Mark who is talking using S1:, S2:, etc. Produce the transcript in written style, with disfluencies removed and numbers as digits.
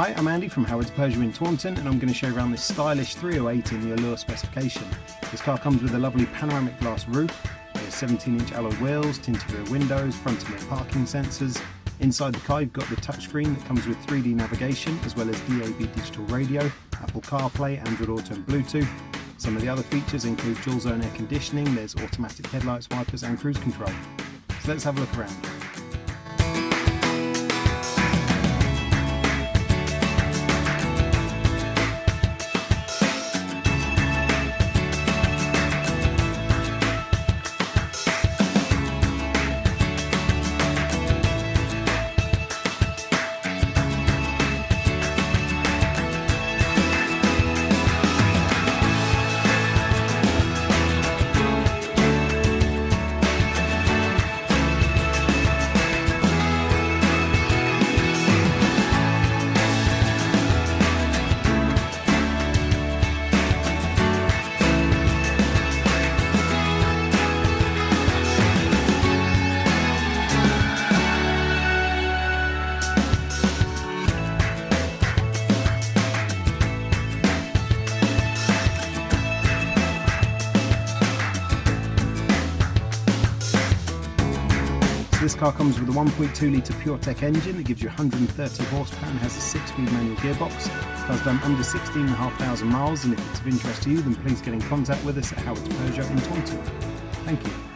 S1: Hi, I'm Andy from Howard's Peugeot in Taunton, and I'm going to show you around this stylish 308 in the Allure specification. This car comes with a lovely panoramic glass roof, there's 17-inch alloy wheels, tinted rear windows, front and rear parking sensors. Inside the car you've got the touchscreen that comes with 3D navigation as well as DAB digital radio, Apple CarPlay, Android Auto and Bluetooth. Some of the other features include dual zone air conditioning, there's automatic headlights, wipers and cruise control. So let's have a look around. This car comes with a 1.2 litre PureTech engine that gives you 130 horsepower and has a 6-speed manual gearbox. The car's done under 16,500 miles, and if it's of interest to you then please get in contact with us at Howard's Peugeot in Taunton. Thank you.